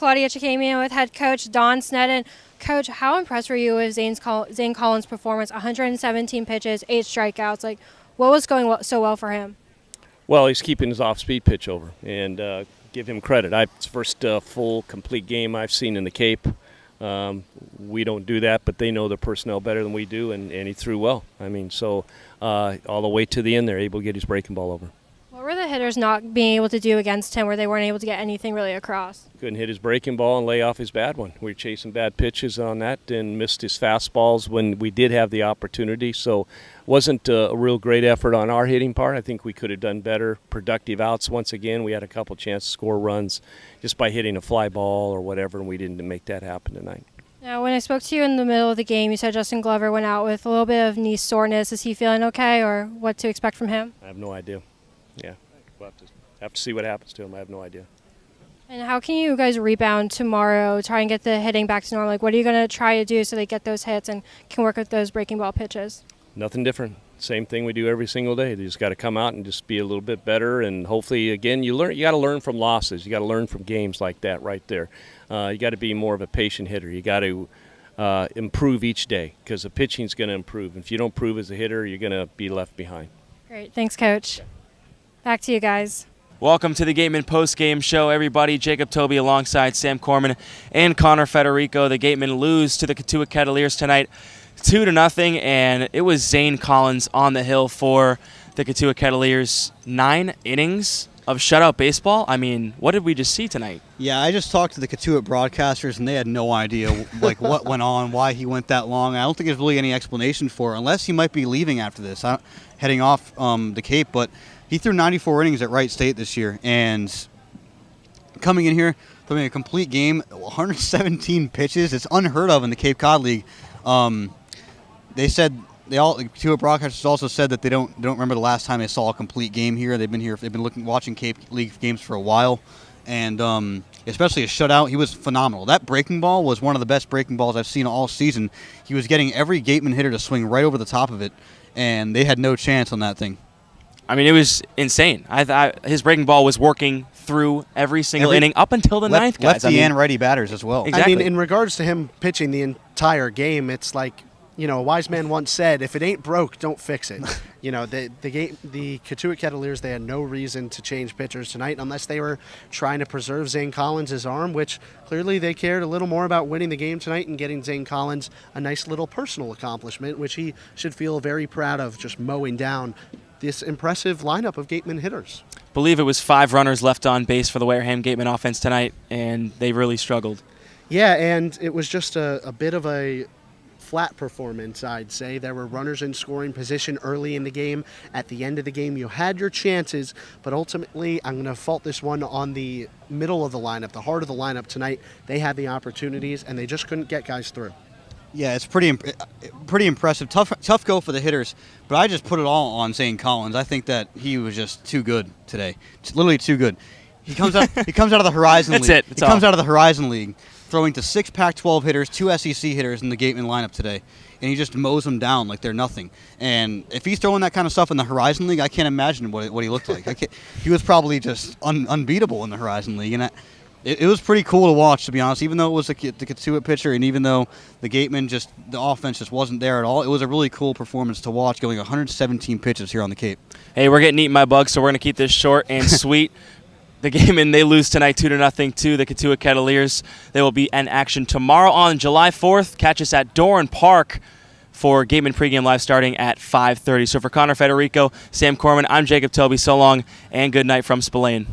Claudia Chakamian with head coach Don Sneddon. Coach, how impressed were you with Zane Collins' performance? 117 pitches, 8 strikeouts. Like, what was going so well for him? Well, he's keeping his off-speed pitch over, and give him credit. It's the first full, complete game I've seen in the Cape. We don't do that, but they know their personnel better than we do, and he threw well. I mean, so all the way to the end, they're able to get his breaking ball over. What were the hitters not being able to do against him where they weren't able to get anything really across? Couldn't hit his breaking ball and lay off his bad one. We were chasing bad pitches on that and missed his fastballs when we did have the opportunity. So wasn't a real great effort on our hitting part. I think we could have done better. Productive outs once again. We had a couple chances to score runs just by hitting a fly ball or whatever, and we didn't make that happen tonight. Now, when I spoke to you in the middle of the game, you said Justin Glover went out with a little bit of knee soreness. Is he feeling okay, or what to expect from him? I have no idea. Yeah, we'll have to see what happens to him. I have no idea. And how can you guys rebound tomorrow, try and get the hitting back to normal? Like, what are you going to try to do so they get those hits and can work with those breaking ball pitches? Nothing different. Same thing we do every single day. They just got to come out and just be a little bit better, and hopefully, again, you got to learn from losses. You got to learn from games like that right there. You got to be more of a patient hitter. You got to improve each day because the pitching's going to improve. If you don't improve as a hitter, you're going to be left behind. Great. Thanks, Coach. Back to you guys. Welcome to the Gatemen post-game show, everybody. Jacob Tobey alongside Sam Corman and Connor Federico. The Gatemen lose to the Cotuit Kettleers tonight 2-0, and it was Zane Collins on the hill for the Cotuit Kettleers. 9 innings of shutout baseball. I mean, what did we just see tonight? Yeah, I just talked to the Cotuit broadcasters, and they had no idea like what went on, why he went that long. I don't think there's really any explanation for it, unless he might be leaving after this, heading off the Cape. But he threw 94 innings at Wright State this year, and coming in here, throwing a complete game, 117 pitches. It's unheard of in the Cape Cod League. They said the Cotuit broadcasters also said that they don't remember the last time they saw a complete game here. They've been watching Cape League games for a while, and especially a shutout. He was phenomenal. That breaking ball was one of the best breaking balls I've seen all season. He was getting every Gateman hitter to swing right over the top of it, and they had no chance on that thing. I mean, it was insane. I thought his breaking ball was working through every single inning up until the ninth, guys. Lefty and righty batters as well. Exactly. I mean, in regards to him pitching the entire game, it's like, you know, a wise man once said, if it ain't broke, don't fix it. You know, the Cotuit Kettleers, they had no reason to change pitchers tonight unless they were trying to preserve Zane Collins' arm, which clearly they cared a little more about winning the game tonight and getting Zane Collins a nice little personal accomplishment, which he should feel very proud of, just mowing down this impressive lineup of Gatemen hitters. Believe it was 5 runners left on base for the Wareham Gatemen offense tonight, and they really struggled. Yeah, and it was just a bit of a flat performance, I'd say. There were runners in scoring position early in the game. At the end of the game, you had your chances, but ultimately, I'm going to fault this one on the middle of the lineup, the heart of the lineup tonight. They had the opportunities, and they just couldn't get guys through. Yeah, it's pretty impressive. Tough go for the hitters, but I just put it all on Zane Collins. I think that he was just too good today. Just literally too good. He comes out. He comes out of the Horizon League. That's it. He comes out of the Horizon League, throwing to 6 Pac-12 hitters, 2 SEC hitters in the Gatemen lineup today, and he just mows them down like they're nothing. And if he's throwing that kind of stuff in the Horizon League, I can't imagine what he looked like. He was probably just unbeatable in the Horizon League, and it was pretty cool to watch, to be honest. Even though it was the Cotuit pitcher, and even though the Gatemen the offense just wasn't there at all, it was a really cool performance to watch, going 117 pitches here on the Cape. Hey, we're getting eaten by bugs, so we're going to keep this short and sweet. The Gatemen, they lose tonight 2-0 to the Cotuit Kettleers. They will be in action tomorrow on July 4th. Catch us at Doran Park for Gatemen pregame live starting at 5:30. So for Connor Federico, Sam Corman, I'm Jacob Tobey. So long and good night from Spillane.